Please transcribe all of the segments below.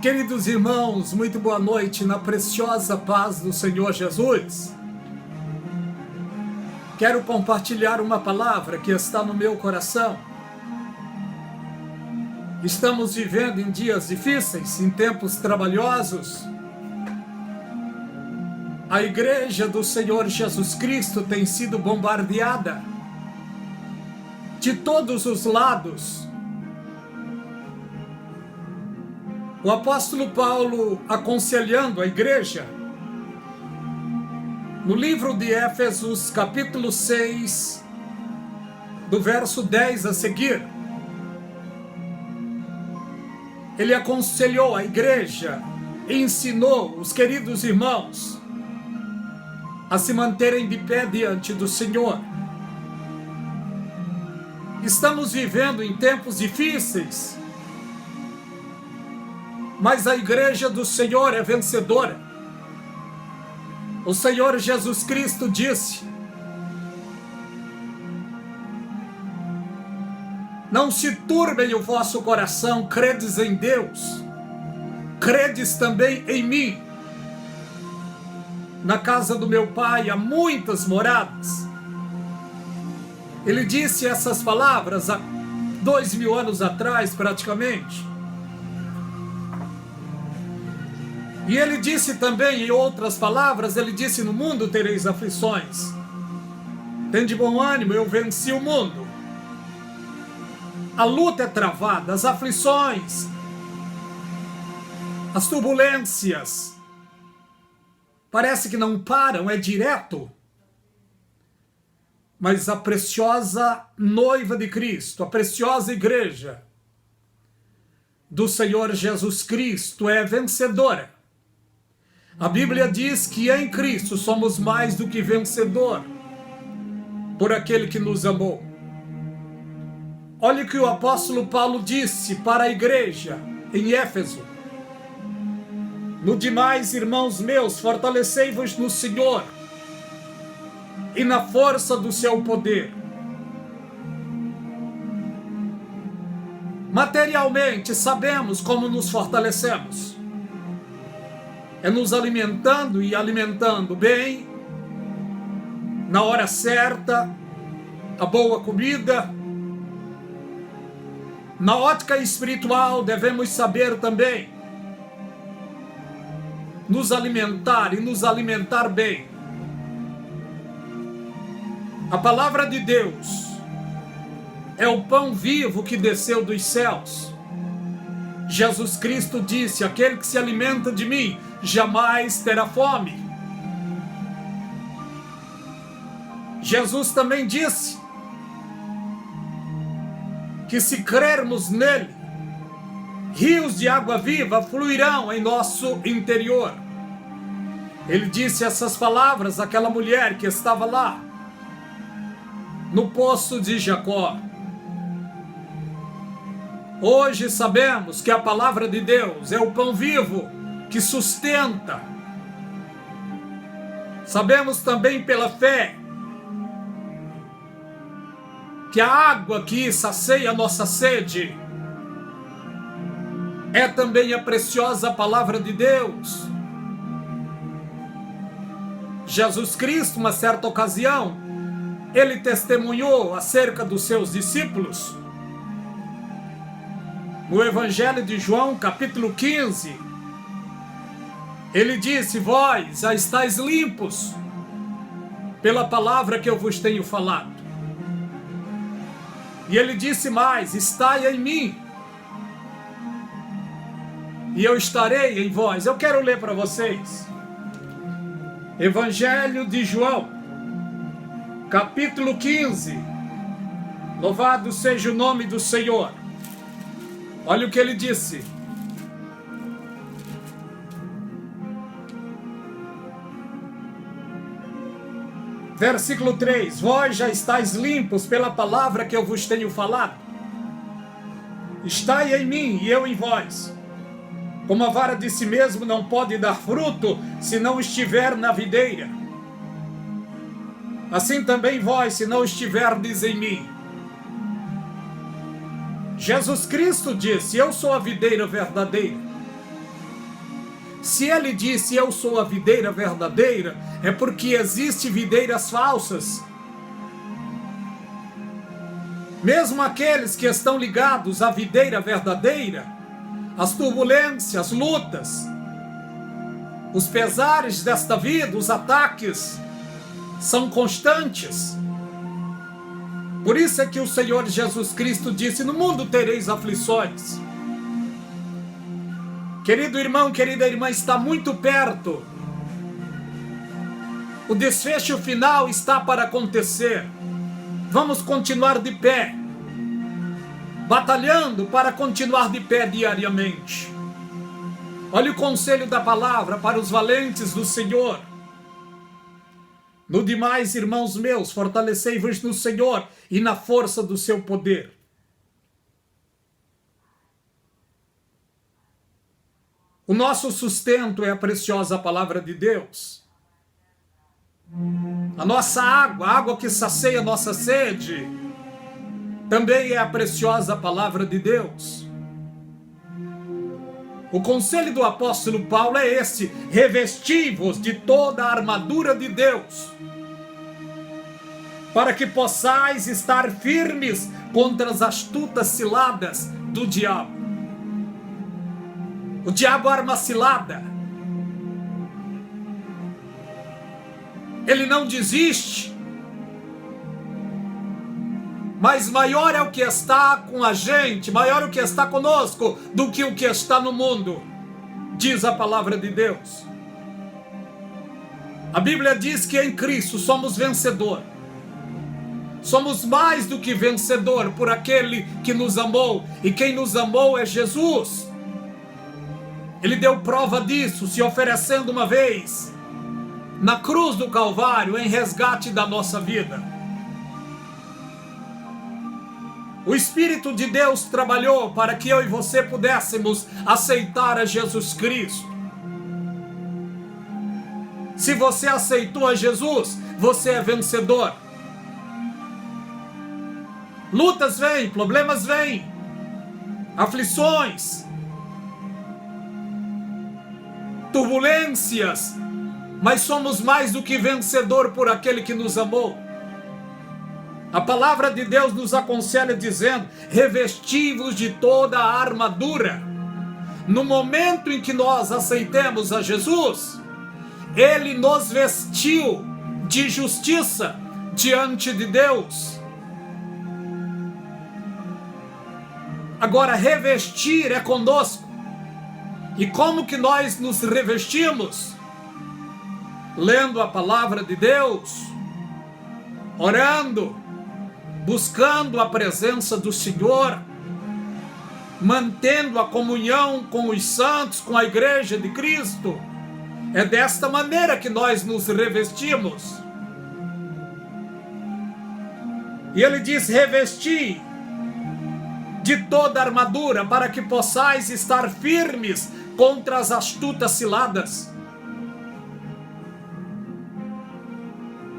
Queridos irmãos, muito boa noite na preciosa paz do Senhor Jesus. Quero compartilhar uma palavra que está no meu coração. Estamos vivendo em dias difíceis, em tempos trabalhosos. A igreja do Senhor Jesus Cristo tem sido bombardeada de todos os lados. O apóstolo Paulo, aconselhando a igreja, no livro de Éfesos, capítulo 6, do verso 10 a seguir, ele aconselhou a igreja e ensinou os queridos irmãos a se manterem de pé diante do Senhor. Estamos vivendo em tempos difíceis, mas a igreja do Senhor é vencedora. O Senhor Jesus Cristo disse: não se turbem o vosso coração, credes em Deus, credes também em mim. Na casa do meu Pai há muitas moradas. Ele disse essas palavras há 2000 anos atrás, praticamente. E ele disse também, em outras palavras, ele disse: no mundo tereis aflições. Tende bom ânimo, eu venci o mundo. A luta é travada, as aflições, as turbulências, parece que não param, é direto. Mas a preciosa noiva de Cristo, a preciosa igreja do Senhor Jesus Cristo é vencedora. A Bíblia diz que em Cristo somos mais do que vencedor por aquele que nos amou. Olha o que o apóstolo Paulo disse para a igreja em Éfeso: no demais, irmãos meus, fortalecei-vos no Senhor e na força do seu poder. Materialmente sabemos como nos fortalecemos. É nos alimentando e alimentando bem, na hora certa, a boa comida. Na ótica espiritual, devemos saber também nos alimentar e nos alimentar bem. A palavra de Deus é o pão vivo que desceu dos céus. Jesus Cristo disse: aquele que se alimenta de mim jamais terá fome. Jesus também disse que se crermos nele, rios de água viva fluirão em nosso interior. Ele disse essas palavras àquela mulher que estava lá no poço de Jacó. Hoje sabemos que a palavra de Deus é o pão vivo que sustenta. Sabemos também pela fé que a água que sacia a nossa sede é também a preciosa palavra de Deus. Jesus Cristo, uma certa ocasião, ele testemunhou acerca dos seus discípulos. No Evangelho de João, capítulo 15, ele disse: vós já estáis limpos pela palavra que eu vos tenho falado. E ele disse mais: estai em mim e eu estarei em vós. Eu quero ler para vocês Evangelho de João, capítulo 15. Louvado seja o nome do Senhor. Olha o que ele disse: versículo 3: vós já estáis limpos pela palavra que eu vos tenho falado. Estai em mim e eu em vós. Como a vara de si mesmo não pode dar fruto se não estiver na videira, assim também vós, se não estiverdes em mim. Jesus Cristo disse: eu sou a videira verdadeira Se ele disse, eu sou a videira verdadeira, é porque existem videiras falsas. Mesmo aqueles que estão ligados à videira verdadeira, as turbulências, as lutas, os pesares desta vida, os ataques, são constantes. Por isso é que o Senhor Jesus Cristo disse, no mundo tereis aflições. Querido irmão, querida irmã, está muito perto. O desfecho final está para acontecer. Vamos continuar de pé, batalhando para continuar de pé diariamente. Olha o conselho da palavra para os valentes do Senhor. No demais, irmãos meus, fortalecei-vos no Senhor e na força do seu poder. O nosso sustento é a preciosa palavra de Deus. A nossa água, a água que sacia a nossa sede, também é a preciosa palavra de Deus. O conselho do apóstolo Paulo é este: revesti-vos de toda a armadura de Deus, para que possais estar firmes contra as astutas ciladas do diabo. O diabo arma cilada. Ele não desiste. Mas maior é o que está com a gente, maior é o que está conosco do que o que está no mundo, diz a palavra de Deus. A Bíblia diz que em Cristo somos vencedor. Somos mais do que vencedor por aquele que nos amou, e quem nos amou é Jesus. Ele deu prova disso, se oferecendo uma vez na cruz do Calvário em resgate da nossa vida. O Espírito de Deus trabalhou para que eu e você pudéssemos aceitar a Jesus Cristo. Se você aceitou a Jesus, você é vencedor. Lutas vêm, problemas vêm, aflições, turbulências, mas somos mais do que vencedor por aquele que nos amou. A palavra de Deus nos aconselha dizendo, revesti-vos de toda a armadura. No momento em que nós aceitemos a Jesus, Ele nos vestiu de justiça diante de Deus. Agora, revestir é conosco. E como que nós nos revestimos? Lendo a palavra de Deus, orando, buscando a presença do Senhor, mantendo a comunhão com os santos, com a igreja de Cristo. É desta maneira que nós nos revestimos. E ele diz, revesti de toda a armadura, para que possais estar firmes contra as astutas ciladas.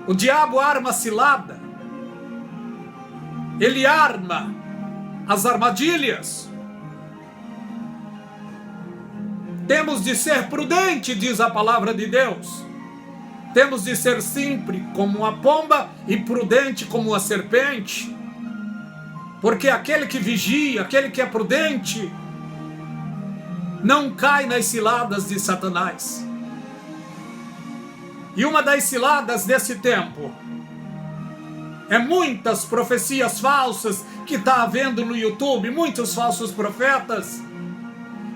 O diabo arma cilada. Ele arma as armadilhas. Temos de ser prudente, diz a palavra de Deus. Temos de ser simples como uma pomba e prudente como uma serpente. Porque aquele que vigia, aquele que é prudente, não cai nas ciladas de Satanás. E uma das ciladas desse tempo é muitas profecias falsas que está havendo no YouTube, muitos falsos profetas,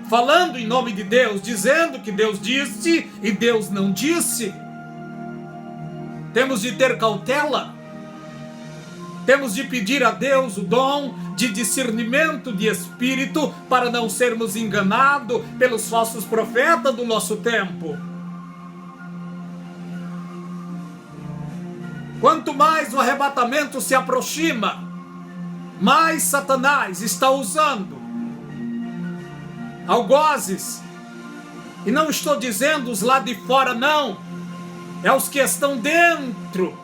falando em nome de Deus, dizendo que Deus disse e Deus não disse. Temos de ter cautela. Temos de pedir a Deus o dom de discernimento de espírito para não sermos enganados pelos falsos profetas do nosso tempo. Quanto mais o arrebatamento se aproxima, mais Satanás está usando algozes. E não estou dizendo os lá de fora, não. É os que estão dentro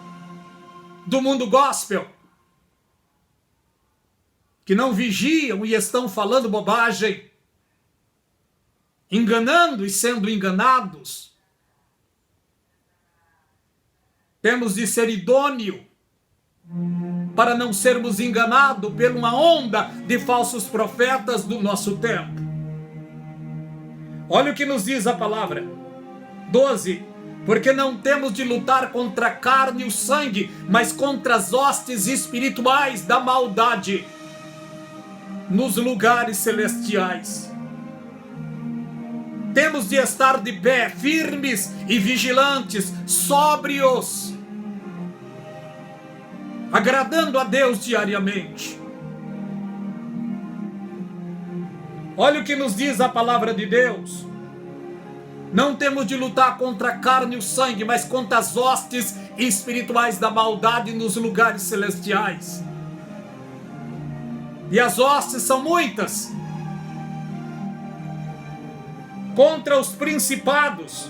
do mundo gospel, que não vigiam e estão falando bobagem. enganando e sendo enganados. Temos de ser idôneo para não sermos enganados por uma onda de falsos profetas do nosso tempo. Olha o que nos diz a palavra. 12. Porque não temos de lutar contra a carne e o sangue, mas contra as hostes espirituais da maldade nos lugares celestiais. Temos de estar de pé, firmes e vigilantes, sóbrios, agradando a Deus diariamente. Olha o que nos diz a palavra de Deus. Não temos de lutar contra a carne e o sangue, mas contra as hostes espirituais da maldade nos lugares celestiais. E as hostes são muitas. Contra os principados,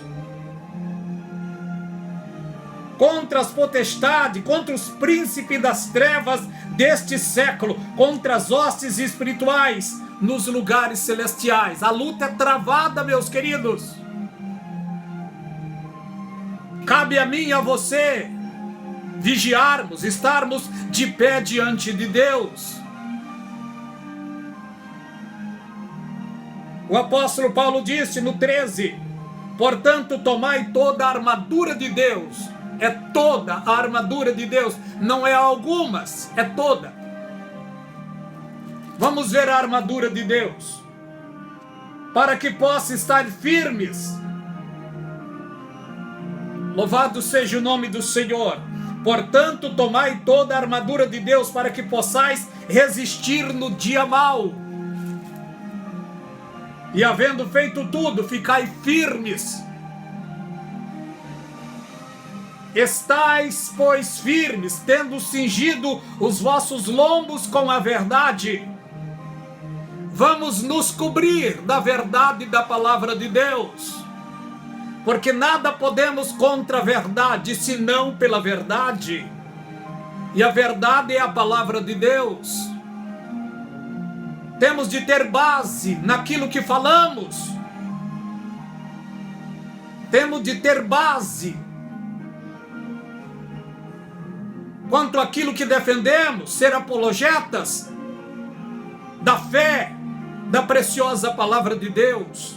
contra as potestades, contra os príncipes das trevas deste século, contra as hostes espirituais nos lugares celestiais. A luta é travada, meus queridos. Cabe a mim e a você vigiarmos, estarmos de pé diante de Deus. O apóstolo Paulo disse no 13: portanto, tomai toda a armadura de Deus. É toda a armadura de Deus, não é algumas, é toda. Vamos ver a armadura de Deus, para que possa estar firmes. Louvado seja o nome do Senhor. Portanto, tomai toda a armadura de Deus para que possais resistir no dia mau. E havendo feito tudo, ficai firmes. Estais, pois, firmes, tendo cingido os vossos lombos com a verdade. Vamos nos cobrir da verdade da palavra de Deus. Porque nada podemos contra a verdade, senão pela verdade. E a verdade é a palavra de Deus. Temos de ter base naquilo que falamos. Temos de ter base quanto àquilo que defendemos, ser apologetas da fé, da preciosa palavra de Deus.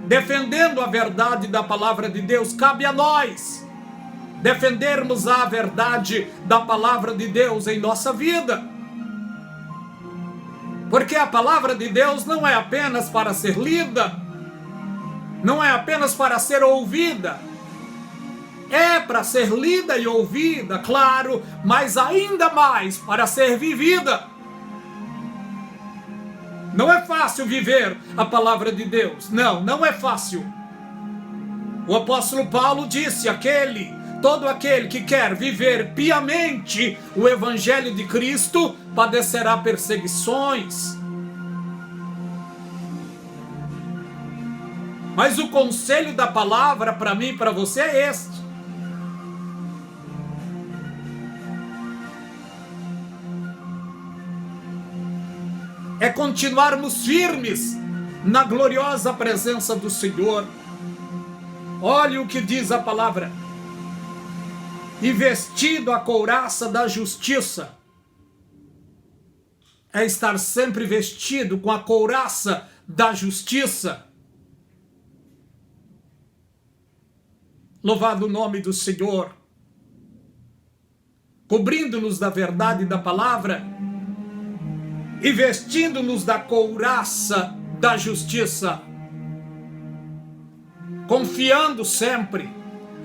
Defendendo a verdade da palavra de Deus, cabe a nós defendermos a verdade da palavra de Deus em nossa vida. Porque a palavra de Deus não é apenas para ser lida, não é apenas para ser ouvida. É para ser lida e ouvida, claro, mas ainda mais para ser vivida. Não é fácil viver a palavra de Deus. Não, não é fácil. O apóstolo Paulo disse: todo aquele que quer viver piamente o evangelho de Cristo padecerá perseguições. Mas o conselho da palavra para mim e para você é este: é continuarmos firmes na gloriosa presença do Senhor. Olhe o que diz a palavra: e vestido a couraça da justiça. É estar sempre vestido com a couraça da justiça. Louvado o nome do Senhor. Cobrindo-nos da verdade da palavra e vestindo-nos da couraça da justiça. Confiando sempre,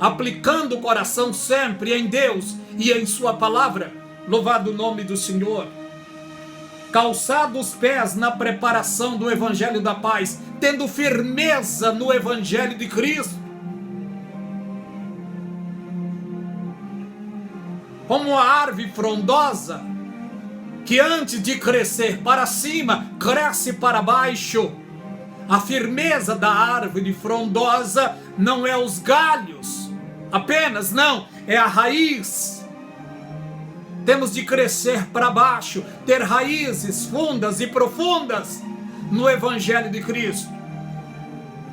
aplicando o coração sempre em Deus e em sua palavra. Louvado o nome do Senhor. Calçados os pés na preparação do evangelho da paz, tendo firmeza no evangelho de Cristo. Como a árvore frondosa, que antes de crescer para cima, cresce para baixo. A firmeza da árvore frondosa não é os galhos apenas, não, é a raiz. Temos de crescer para baixo, ter raízes fundas e profundas, no Evangelho de Cristo,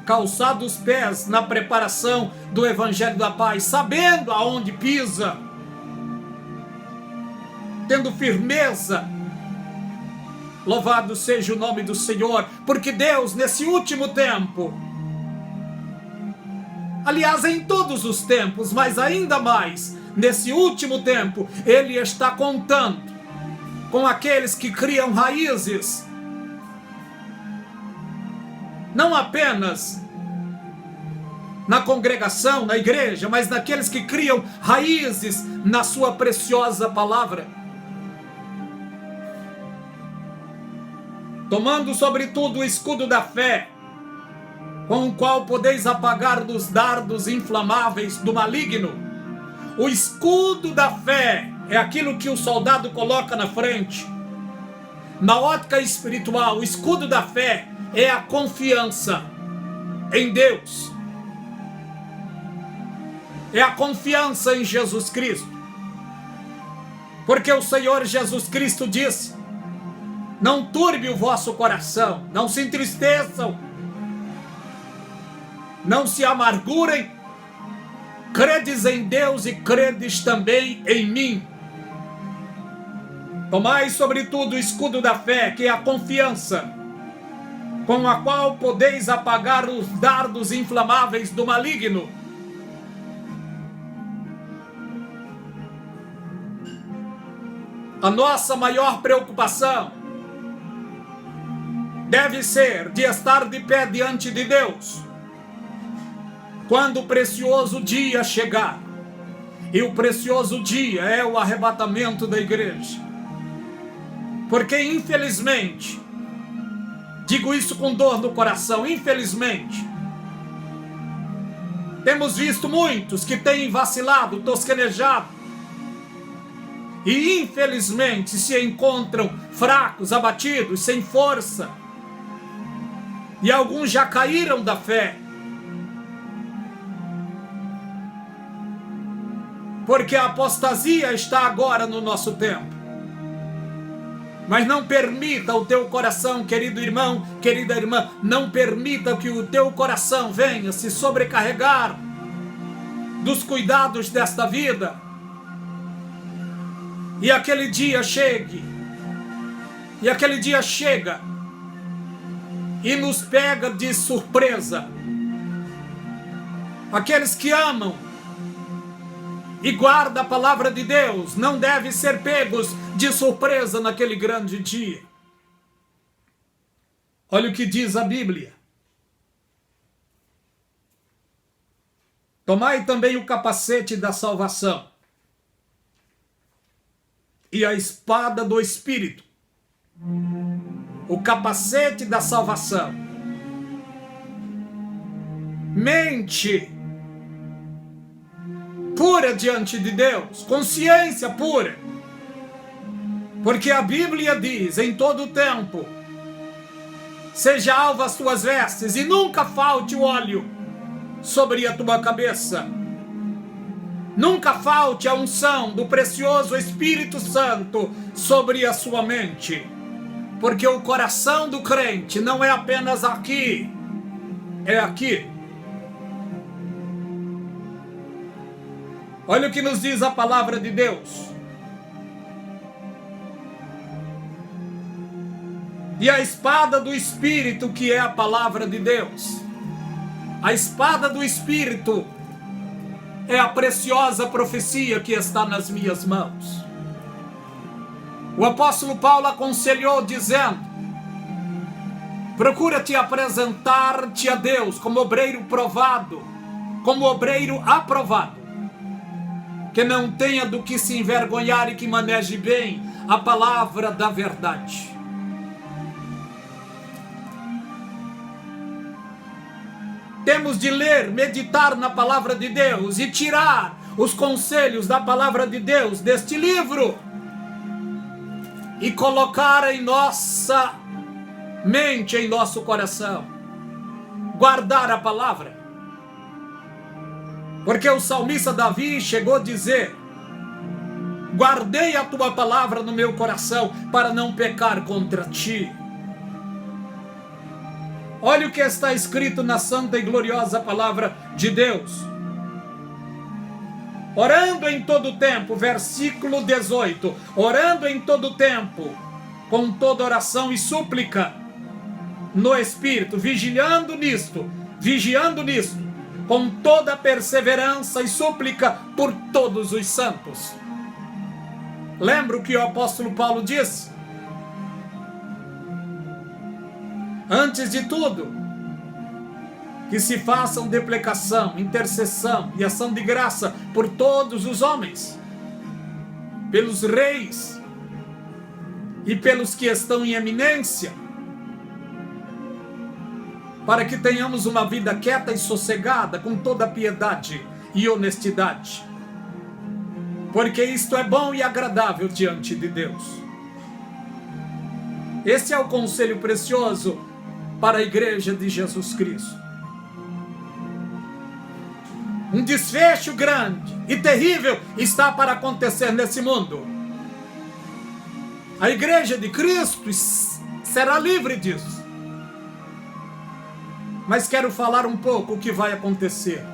calçado os pés na preparação do Evangelho da paz, sabendo aonde pisa, tendo firmeza. Louvado seja o nome do Senhor, porque Deus, nesse último tempo, aliás, em todos os tempos, mas ainda mais nesse último tempo, Ele está contando com aqueles que criam raízes, não apenas na congregação, na igreja, mas naqueles que criam raízes na sua preciosa palavra. Tomando sobretudo o escudo da fé, com o qual podeis apagar dos dardos inflamáveis do maligno. O escudo da fé é aquilo que o soldado coloca na frente. Na ótica espiritual, o escudo da fé é a confiança em Deus. É a confiança em Jesus Cristo. Porque o Senhor Jesus Cristo disse: não turbe o vosso coração, não se entristeçam, não se amargurem, credes em Deus e credes também em mim. Tomai sobretudo o escudo da fé, que é a confiança, com a qual podeis apagar os dardos inflamáveis do maligno. A nossa maior preocupação deve ser de estar de pé diante de Deus quando o precioso dia chegar. E o precioso dia é o arrebatamento da igreja. Porque infelizmente, digo isso com dor no coração, infelizmente, temos visto muitos que têm vacilado, tosquenejado, e infelizmente se encontram fracos, abatidos, sem força. E alguns já caíram da fé, porque a apostasia está agora no nosso tempo. Mas não permita o teu coração, querido irmão, querida irmã, não permita que o teu coração venha se sobrecarregar dos cuidados desta vida, e aquele dia chegue, e aquele dia chega e nos pega de surpresa. Aqueles que amam e guardam a palavra de Deus não devem ser pegos de surpresa naquele grande dia. Olha o que diz a Bíblia: tomai também o capacete da salvação e a espada do Espírito. O capacete da salvação. Mente pura diante de Deus, consciência pura. Porque a Bíblia diz em todo o tempo: seja alva as tuas vestes e nunca falte o óleo sobre a tua cabeça. Nunca falte a unção do precioso Espírito Santo sobre a sua mente. Porque o coração do crente não é apenas aqui, é aqui. Olha o que nos diz a palavra de Deus. E a espada do Espírito, que é a palavra de Deus. A espada do Espírito é a preciosa profecia que está nas minhas mãos. O apóstolo Paulo aconselhou dizendo: procura te apresentar-te a Deus como obreiro provado, como obreiro aprovado, que não tenha do que se envergonhar e que maneje bem a palavra da verdade. Temos de ler, meditar na palavra de Deus e tirar os conselhos da palavra de Deus deste livro e colocar em nossa mente, em nosso coração. Guardar a palavra. Porque o salmista Davi chegou a dizer: guardei a tua palavra no meu coração para não pecar contra ti. Olha o que está escrito na santa e gloriosa palavra de Deus. Orando em todo tempo, versículo 18. Orando em todo tempo, com toda oração e súplica, no Espírito, vigiando nisto, com toda perseverança e súplica por todos os santos. Lembra o que o apóstolo Paulo disse? Antes de tudo, que se façam deprecação, intercessão e ação de graça por todos os homens, pelos reis e pelos que estão em eminência, para que tenhamos uma vida quieta e sossegada, com toda piedade e honestidade, porque isto é bom e agradável diante de Deus. Esse é o conselho precioso para a igreja de Jesus Cristo. Um desfecho grande e terrível está para acontecer nesse mundo. A igreja de Cristo será livre disso. Mas quero falar um pouco o que vai acontecer.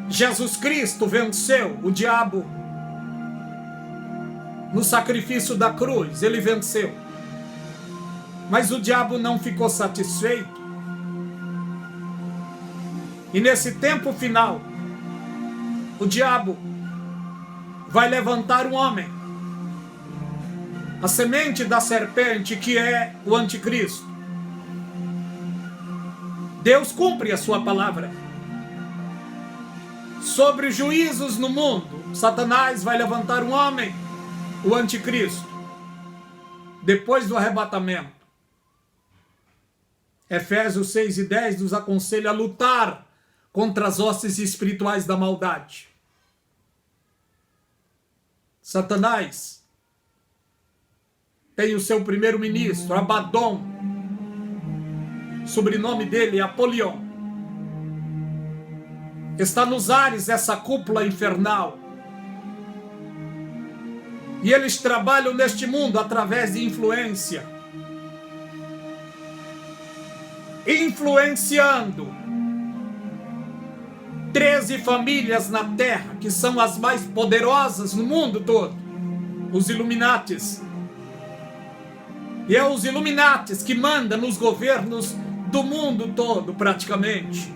Jesus Cristo venceu o diabo no sacrifício da cruz. Ele venceu. Mas o diabo não ficou satisfeito. E nesse tempo final, o diabo vai levantar um homem, a semente da serpente, que é o anticristo. Deus cumpre a sua palavra. Sobre juízos no mundo, Satanás vai levantar um homem, o anticristo, depois do arrebatamento. Efésios 6:10 nos aconselha a lutar contra as hostes espirituais da maldade. Satanás tem o seu primeiro-ministro, Abaddon. O sobrenome dele é Apolion. Está nos ares essa cúpula infernal. E eles trabalham neste mundo através de influência. Influenciando 13 famílias na Terra, que são as mais poderosas no mundo todo. Os Illuminatis. E é os Illuminatis que mandam nos governos do mundo todo, praticamente.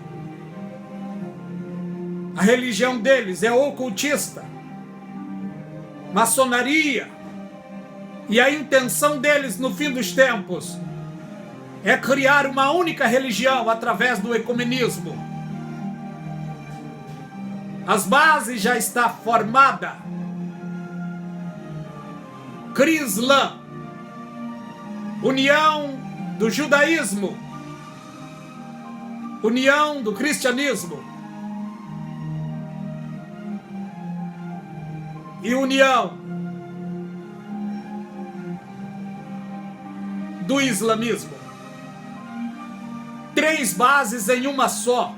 A religião deles é ocultista, maçonaria, e a intenção deles no fim dos tempos é criar uma única religião através do ecumenismo. As bases já está formada. Crislã, união do judaísmo, união do cristianismo e união do islamismo. 3 bases em uma só.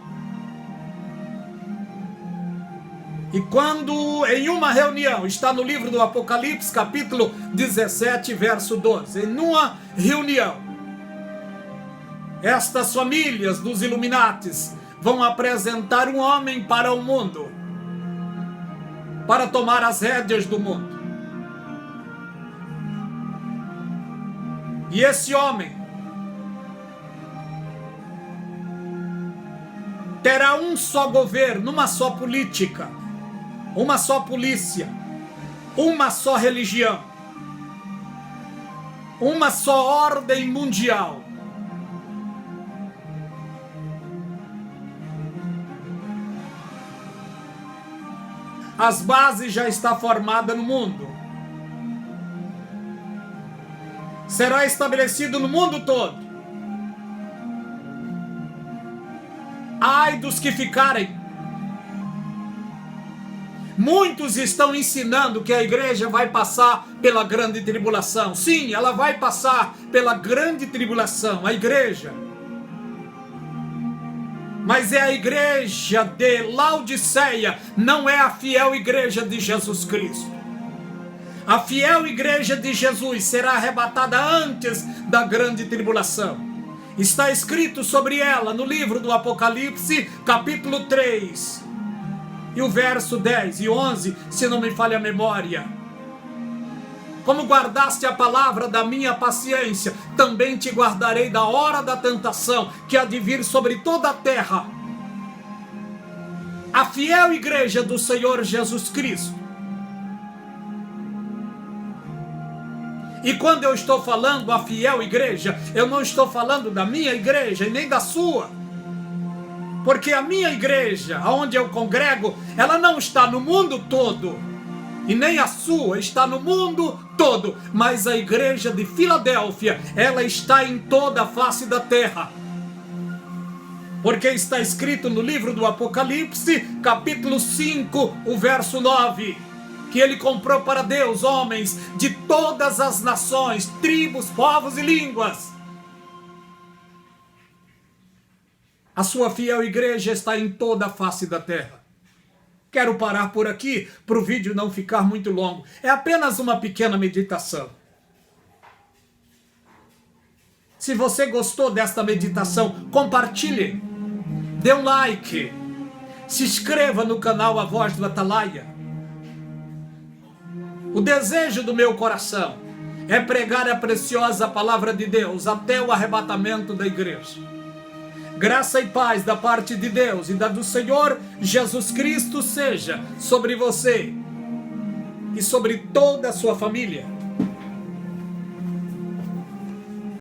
E quando em uma reunião, está no livro do Apocalipse, capítulo 17, verso 12, em uma reunião, estas famílias dos Illuminatis vão apresentar um homem para o mundo, para tomar as rédeas do mundo. E esse homem terá um só governo, uma só política, uma só polícia, uma só religião, uma só ordem mundial. As bases já estão formadas no mundo. Será estabelecido no mundo todo. Ai dos que ficarem. Muitos estão ensinando que a igreja vai passar pela grande tribulação. Sim, ela vai passar pela grande tribulação, a igreja. Mas é a igreja de Laodiceia, não é a fiel igreja de Jesus Cristo. A fiel igreja de Jesus será arrebatada antes da grande tribulação. Está escrito sobre ela no livro do Apocalipse, capítulo 3, e o verso 10 e 11, se não me falha a memória. Como guardaste a palavra da minha paciência, também te guardarei da hora da tentação, que há de vir sobre toda a terra. A fiel igreja do Senhor Jesus Cristo. E quando eu estou falando a fiel igreja, eu não estou falando da minha igreja e nem da sua. Porque a minha igreja, aonde eu congrego, ela não está no mundo todo. E nem a sua está no mundo todo. Mas a igreja de Filadélfia, ela está em toda a face da terra. Porque está escrito no livro do Apocalipse, capítulo 5, o verso 9. Que ele comprou para Deus homens de todas as nações, tribos, povos e línguas. A sua fiel igreja está em toda a face da terra. Quero parar por aqui para o vídeo não ficar muito longo. É apenas uma pequena meditação. Se você gostou desta meditação, compartilhe. Dê um like. Se inscreva no canal A Voz do Atalaia. O desejo do meu coração é pregar a preciosa palavra de Deus até o arrebatamento da igreja. Graça e paz da parte de Deus e da do Senhor Jesus Cristo seja sobre você e sobre toda a sua família.